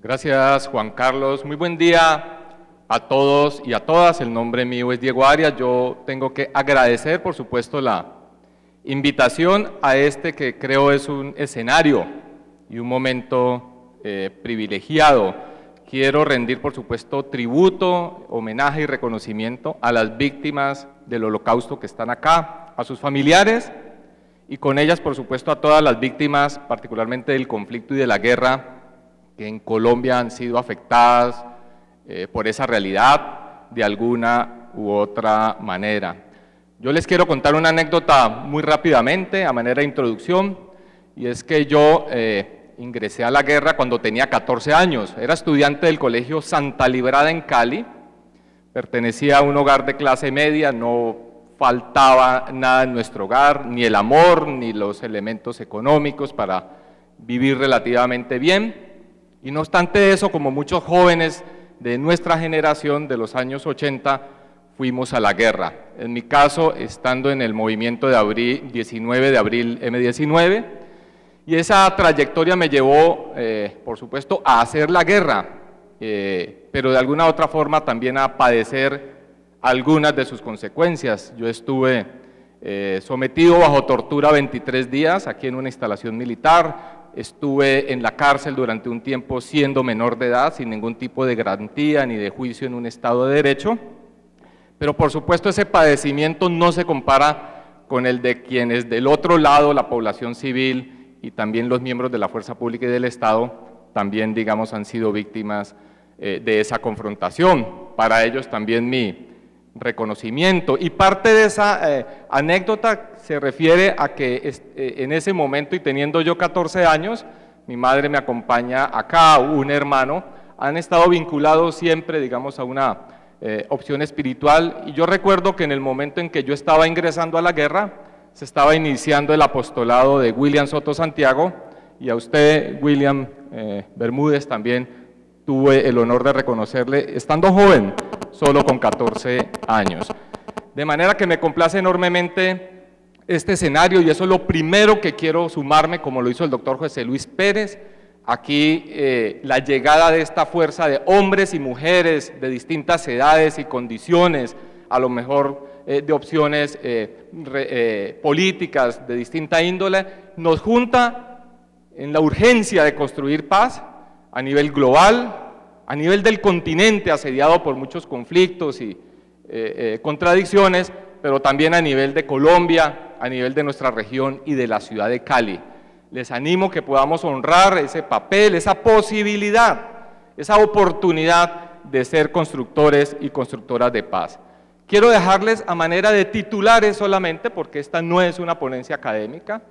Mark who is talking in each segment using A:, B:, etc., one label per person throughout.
A: Gracias, Juan Carlos. Muy buen día a todos y a todas. El nombre mío es Diego Arias. Yo tengo que agradecer, por supuesto, la invitación a este que creo es un escenario y un momento privilegiado. Quiero rendir, por supuesto, tributo, homenaje y reconocimiento a las víctimas del Holocausto que están acá, a sus familiares y con ellas, por supuesto, a todas las víctimas, particularmente del conflicto y de la guerra, que en Colombia han sido afectadas por esa realidad de alguna u otra manera. Yo les quiero contar una anécdota muy rápidamente, a manera de introducción, y es que yo ingresé a la guerra cuando tenía 14 años. Era estudiante del Colegio Santa Librada en Cali, pertenecía a un hogar de clase media, no faltaba nada en nuestro hogar, ni el amor, ni los elementos económicos para vivir relativamente bien. Y no obstante eso, como muchos jóvenes de nuestra generación de los años 80, fuimos a la guerra. En mi caso, estando en el movimiento de abril, 19 de abril M19, y esa trayectoria me llevó, por supuesto, a hacer la guerra, pero de alguna otra forma también a padecer algunas de sus consecuencias. Yo estuve sometido bajo tortura 23 días aquí en una instalación militar. Estuve en la cárcel durante un tiempo siendo menor de edad, sin ningún tipo de garantía ni de juicio en un Estado de Derecho, pero por supuesto ese padecimiento no se compara con el de quienes del otro lado, la población civil y también los miembros de la fuerza pública y del Estado, también digamos han sido víctimas de esa confrontación. Para ellos también mi reconocimiento, y parte de esa anécdota se refiere a que en ese momento, y teniendo yo 14 años, mi madre me acompaña acá, un hermano, han estado vinculados siempre, digamos, a una opción espiritual, y yo recuerdo que en el momento en que yo estaba ingresando a la guerra, se estaba iniciando el apostolado de William Soto Santiago, y a usted, William Bermúdez, también tuve el honor de reconocerle, estando joven, solo con 14 años. De manera que me complace enormemente este escenario, y eso es lo primero que quiero sumarme, como lo hizo el doctor José Luis Pérez, aquí la llegada de esta fuerza de hombres y mujeres de distintas edades y condiciones, a lo mejor de opciones políticas de distinta índole, nos junta en la urgencia de construir paz a nivel global, a nivel del continente asediado por muchos conflictos y contradicciones, pero también a nivel de Colombia, a nivel de nuestra región y de la ciudad de Cali. Les animo que podamos honrar ese papel, esa posibilidad, esa oportunidad de ser constructores y constructoras de paz. Quiero dejarles a manera de titulares solamente, porque esta no es una ponencia académica,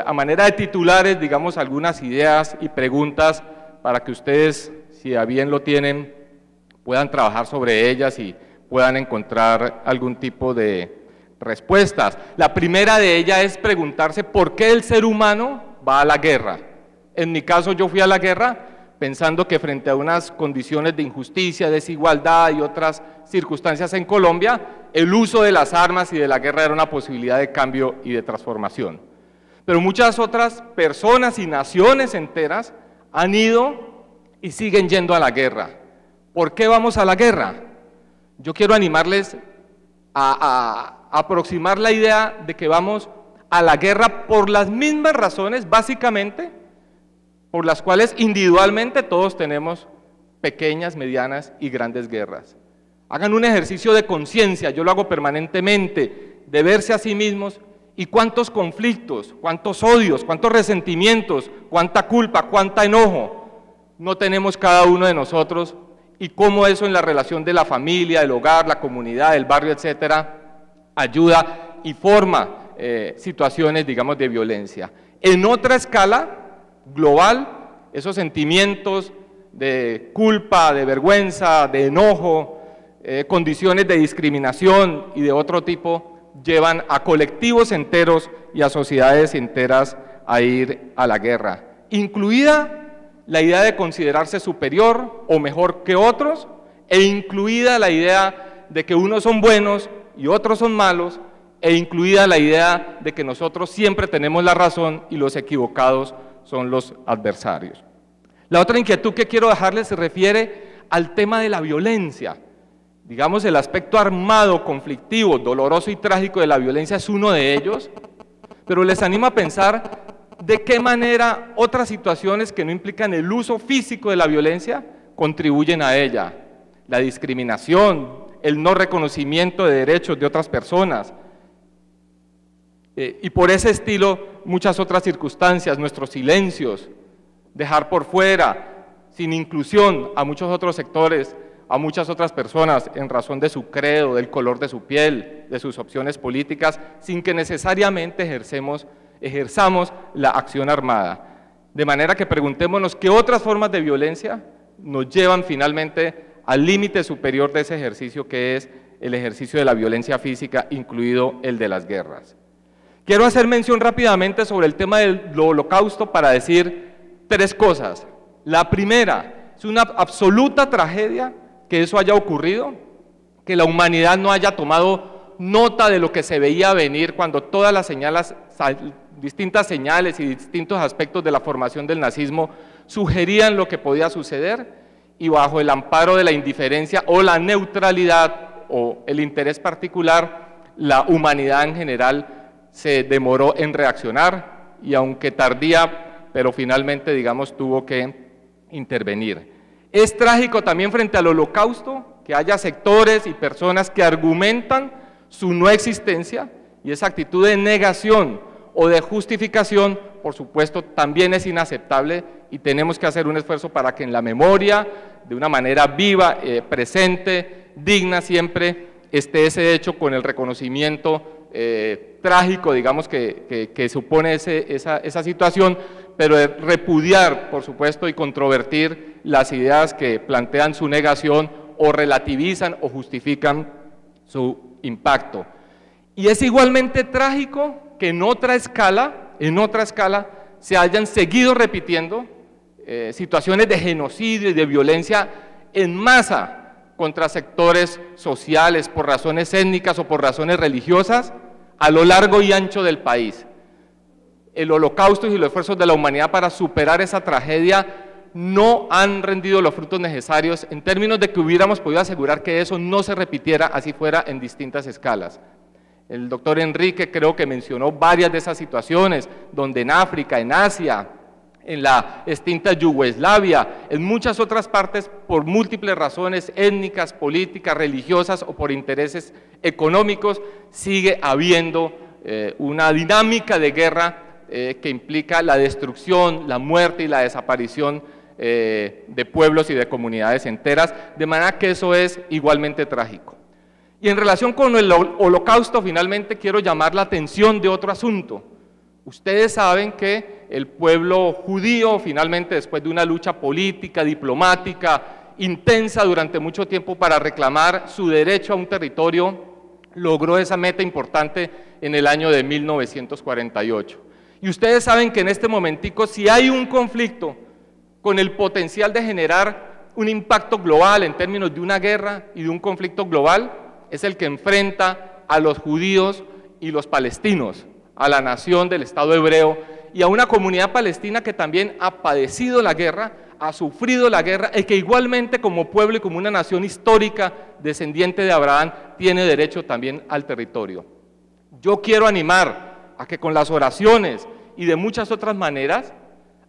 A: a manera de titulares, digamos, algunas ideas y preguntas para que ustedes, si a bien lo tienen, puedan trabajar sobre ellas y puedan encontrar algún tipo de respuestas. La primera de ellas es preguntarse por qué el ser humano va a la guerra. En mi caso, yo fui a la guerra pensando que frente a unas condiciones de injusticia, desigualdad y otras circunstancias en Colombia, el uso de las armas y de la guerra era una posibilidad de cambio y de transformación. Pero muchas otras personas y naciones enteras han ido y siguen yendo a la guerra. ¿Por qué vamos a la guerra? Yo quiero animarles a aproximar la idea de que vamos a la guerra por las mismas razones, básicamente, por las cuales individualmente todos tenemos pequeñas, medianas y grandes guerras. Hagan un ejercicio de conciencia, yo lo hago permanentemente, de verse a sí mismos y cuántos conflictos, cuántos odios, cuántos resentimientos, cuánta culpa, cuánta enojo no tenemos cada uno de nosotros, y cómo eso en la relación de la familia, del hogar, la comunidad, el barrio, etcétera, ayuda y forma situaciones, digamos, de violencia. En otra escala global, esos sentimientos de culpa, de vergüenza, de enojo, condiciones de discriminación y de otro tipo, llevan a colectivos enteros y a sociedades enteras a ir a la guerra, incluida la idea de considerarse superior o mejor que otros, e incluida la idea de que unos son buenos y otros son malos, e incluida la idea de que nosotros siempre tenemos la razón y los equivocados son los adversarios. La otra inquietud que quiero dejarles se refiere al tema de la violencia. Digamos, el aspecto armado, conflictivo, doloroso y trágico de la violencia es uno de ellos, pero les animo a pensar de qué manera otras situaciones que no implican el uso físico de la violencia contribuyen a ella. La discriminación, el no reconocimiento de derechos de otras personas, y por ese estilo muchas otras circunstancias, nuestros silencios, dejar por fuera, sin inclusión a muchos otros sectores, a muchas otras personas en razón de su credo, del color de su piel, de sus opciones políticas, sin que necesariamente ejerzamos la acción armada. De manera que preguntémonos qué otras formas de violencia nos llevan finalmente al límite superior de ese ejercicio, que es el ejercicio de la violencia física, incluido el de las guerras. Quiero hacer mención rápidamente sobre el tema del Holocausto para decir tres cosas. La primera, es una absoluta tragedia que eso haya ocurrido, que la humanidad no haya tomado nota de lo que se veía venir cuando todas las distintas señales y distintos aspectos de la formación del nazismo sugerían lo que podía suceder, y bajo el amparo de la indiferencia o la neutralidad o el interés particular, la humanidad en general se demoró en reaccionar, y aunque tardía, pero finalmente, digamos, tuvo que intervenir. Es trágico también frente al Holocausto que haya sectores y personas que argumentan su no existencia, y esa actitud de negación o de justificación, por supuesto, también es inaceptable, y tenemos que hacer un esfuerzo para que en la memoria, de una manera viva, presente, digna siempre, esté ese hecho con el reconocimiento trágico, digamos, que supone esa situación, pero de repudiar, por supuesto, y controvertir las ideas que plantean su negación o relativizan o justifican su impacto. Y es igualmente trágico que en otra escala se hayan seguido repitiendo situaciones de genocidio y de violencia en masa contra sectores sociales por razones étnicas o por razones religiosas a lo largo y ancho del país. El Holocausto y los esfuerzos de la humanidad para superar esa tragedia no han rendido los frutos necesarios en términos de que hubiéramos podido asegurar que eso no se repitiera, así fuera en distintas escalas. El doctor Enrique creo que mencionó varias de esas situaciones, donde en África, en Asia, en la extinta Yugoslavia, en muchas otras partes, por múltiples razones étnicas, políticas, religiosas o por intereses económicos, sigue habiendo una dinámica de guerra que implica la destrucción, la muerte y la desaparición de pueblos y de comunidades enteras, de manera que eso es igualmente trágico. Y en relación con el Holocausto, finalmente quiero llamar la atención de otro asunto. Ustedes saben que el pueblo judío, finalmente, después de una lucha política, diplomática, intensa durante mucho tiempo para reclamar su derecho a un territorio, logró esa meta importante en el año de 1948. Y ustedes saben que en este momentico, si hay un conflicto con el potencial de generar un impacto global en términos de una guerra y de un conflicto global, es el que enfrenta a los judíos y los palestinos, a la nación del Estado hebreo y a una comunidad palestina que también ha padecido la guerra, ha sufrido la guerra y que igualmente como pueblo y como una nación histórica descendiente de Abraham tiene derecho también al territorio. Yo quiero animar a que con las oraciones y de muchas otras maneras,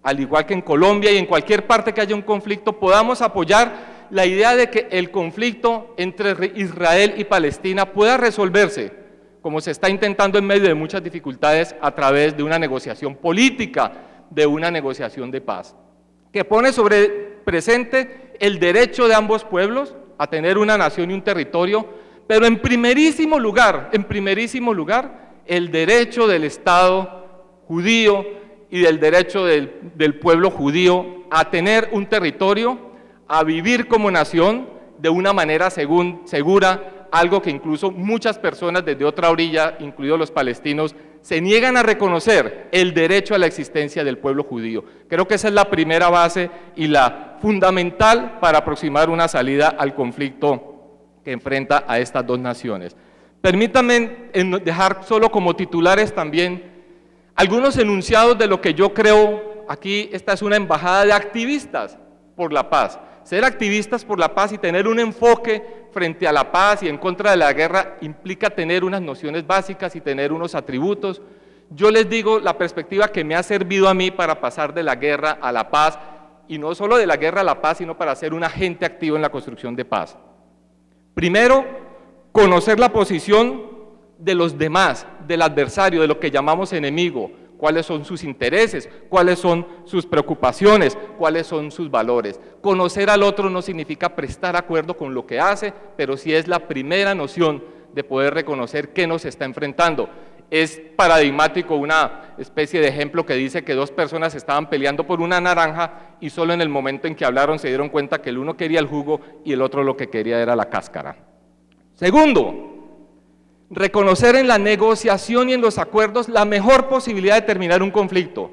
A: al igual que en Colombia y en cualquier parte que haya un conflicto, podamos apoyar la idea de que el conflicto entre Israel y Palestina pueda resolverse, como se está intentando en medio de muchas dificultades, a través de una negociación política, de una negociación de paz, que pone sobre presente el derecho de ambos pueblos a tener una nación y un territorio, pero en primerísimo lugar, el derecho del Estado judío y del derecho del pueblo judío a tener un territorio, a vivir como nación de una manera segura, algo que incluso muchas personas desde otra orilla, incluidos los palestinos, se niegan a reconocer el derecho a la existencia del pueblo judío. Creo que esa es la primera base y la fundamental para aproximar una salida al conflicto que enfrenta a estas dos naciones. Permítanme dejar solo como titulares también algunos enunciados de lo que yo creo aquí esta es una embajada de activistas por la paz. Ser activistas por la paz y tener un enfoque frente a la paz y en contra de la guerra implica tener unas nociones básicas y tener unos atributos. Yo les digo la perspectiva que me ha servido a mí para pasar de la guerra a la paz, y no solo de la guerra a la paz, sino para ser un agente activo en la construcción de paz. Primero, conocer la posición de los demás, del adversario, de lo que llamamos enemigo, cuáles son sus intereses, cuáles son sus preocupaciones, cuáles son sus valores. Conocer al otro no significa prestar acuerdo con lo que hace, pero sí es la primera noción de poder reconocer qué nos está enfrentando. Es paradigmático una especie de ejemplo que dice que dos personas estaban peleando por una naranja y solo en el momento en que hablaron se dieron cuenta que el uno quería el jugo y el otro lo que quería era la cáscara. Segundo, reconocer en la negociación y en los acuerdos la mejor posibilidad de terminar un conflicto.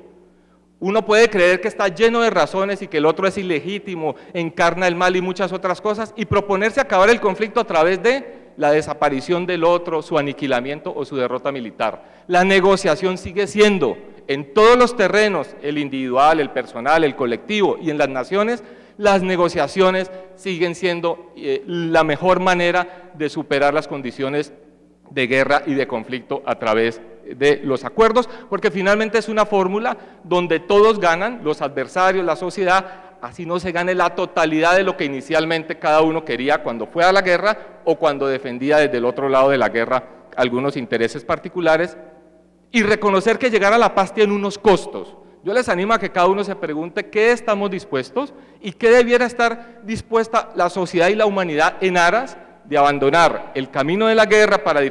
A: Uno puede creer que está lleno de razones y que el otro es ilegítimo, encarna el mal y muchas otras cosas, y proponerse acabar el conflicto a través de la desaparición del otro, su aniquilamiento o su derrota militar. La negociación sigue siendo, en todos los terrenos, el individual, el personal, el colectivo y en las naciones, las negociaciones siguen siendo la mejor manera de superar las condiciones de guerra y de conflicto a través de los acuerdos, porque finalmente es una fórmula donde todos ganan, los adversarios, la sociedad, así no se gane la totalidad de lo que inicialmente cada uno quería cuando fue a la guerra o cuando defendía desde el otro lado de la guerra algunos intereses particulares, y reconocer que llegar a la paz tiene unos costos. Yo les animo a que cada uno se pregunte qué estamos dispuestos y qué debiera estar dispuesta la sociedad y la humanidad en aras de abandonar el camino de la guerra para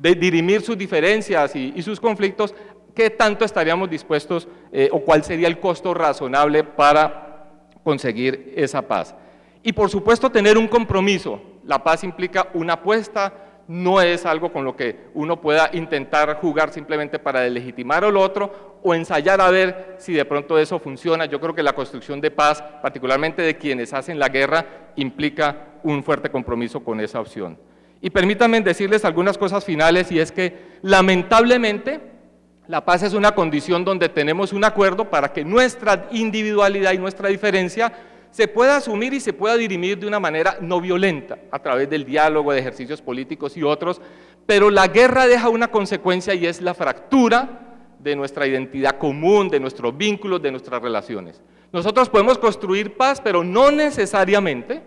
A: dirimir sus diferencias y sus conflictos. ¿Qué tanto estaríamos dispuestos o cuál sería el costo razonable para conseguir esa paz? Y por supuesto tener un compromiso. La paz implica una apuesta, no es algo con lo que uno pueda intentar jugar simplemente para deslegitimar al otro o ensayar a ver si de pronto eso funciona. Yo creo que la construcción de paz, particularmente de quienes hacen la guerra, implica un fuerte compromiso con esa opción. Y permítanme decirles algunas cosas finales, y es que lamentablemente la paz es una condición donde tenemos un acuerdo para que nuestra individualidad y nuestra diferencia se pueda asumir y se pueda dirimir de una manera no violenta, a través del diálogo, de ejercicios políticos y otros, pero la guerra deja una consecuencia y es la fractura de nuestra identidad común, de nuestros vínculos, de nuestras relaciones. Nosotros podemos construir paz, pero no necesariamente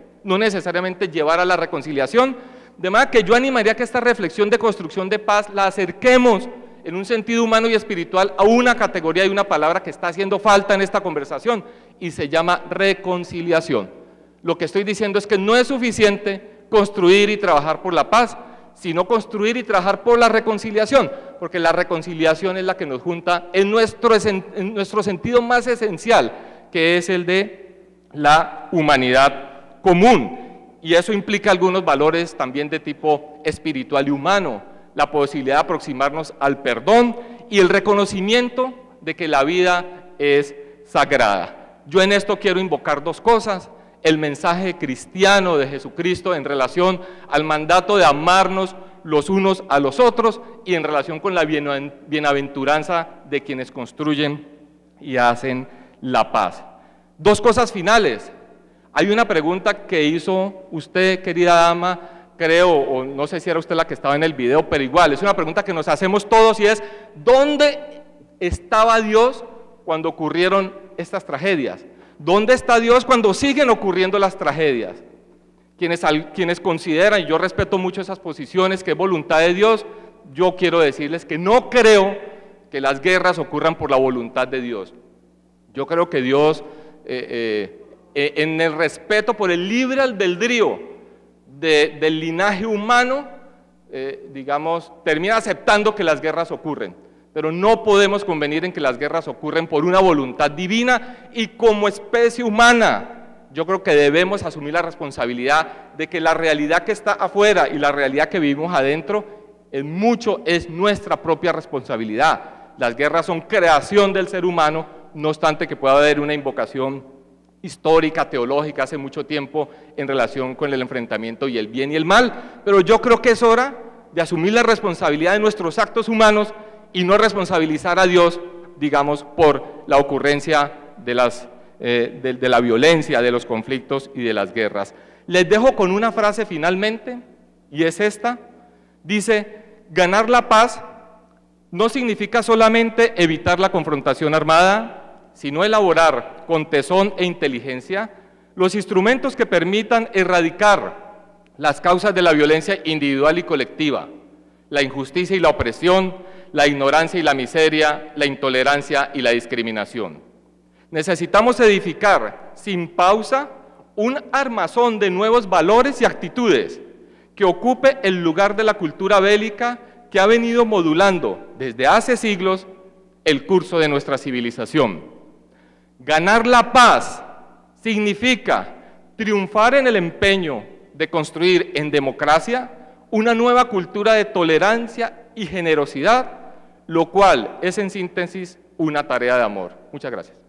A: llevar a la reconciliación, de manera que yo animaría que esta reflexión de construcción de paz la acerquemos en un sentido humano y espiritual a una categoría y una palabra que está haciendo falta en esta conversación y se llama reconciliación. Lo que estoy diciendo es que no es suficiente construir y trabajar por la paz, sino construir y trabajar por la reconciliación, porque la reconciliación es la que nos junta en nuestro sentido más esencial, que es el de la humanidad común, y eso implica algunos valores también de tipo espiritual y humano, la posibilidad de aproximarnos al perdón y el reconocimiento de que la vida es sagrada. Yo en esto quiero invocar dos cosas: el mensaje cristiano de Jesucristo en relación al mandato de amarnos los unos a los otros y en relación con la bienaventuranza de quienes construyen y hacen la paz. Dos cosas finales. Hay una pregunta que hizo usted, querida dama, creo, o no sé si era usted la que estaba en el video, pero igual, es una pregunta que nos hacemos todos y es: ¿dónde estaba Dios cuando ocurrieron estas tragedias? ¿Dónde está Dios cuando siguen ocurriendo las tragedias? Quienes consideran, y yo respeto mucho esas posiciones, que es voluntad de Dios, yo quiero decirles que no creo que las guerras ocurran por la voluntad de Dios. Yo creo que Dios, en el respeto por el libre albedrío del linaje humano, digamos, termina aceptando que las guerras ocurren. Pero no podemos convenir en que las guerras ocurren por una voluntad divina, y como especie humana yo creo que debemos asumir la responsabilidad de que la realidad que está afuera y la realidad que vivimos adentro en mucho es nuestra propia responsabilidad. Las guerras son creación del ser humano, no obstante que pueda haber una invocación histórica, teológica, hace mucho tiempo en relación con el enfrentamiento y el bien y el mal, pero yo creo que es hora de asumir la responsabilidad de nuestros actos humanos y no responsabilizar a Dios digamos, por la ocurrencia de la violencia, de los conflictos y de las guerras. Les dejo con una frase finalmente, y es esta. Dice: ganar la paz no significa solamente evitar la confrontación armada, sino elaborar con tesón e inteligencia los instrumentos que permitan erradicar las causas de la violencia individual y colectiva, la injusticia y la opresión, la ignorancia y la miseria, la intolerancia y la discriminación. Necesitamos edificar sin pausa un armazón de nuevos valores y actitudes que ocupe el lugar de la cultura bélica que ha venido modulando desde hace siglos el curso de nuestra civilización. Ganar la paz significa triunfar en el empeño de construir en democracia una nueva cultura de tolerancia y generosidad, lo cual es en síntesis una tarea de amor. Muchas gracias.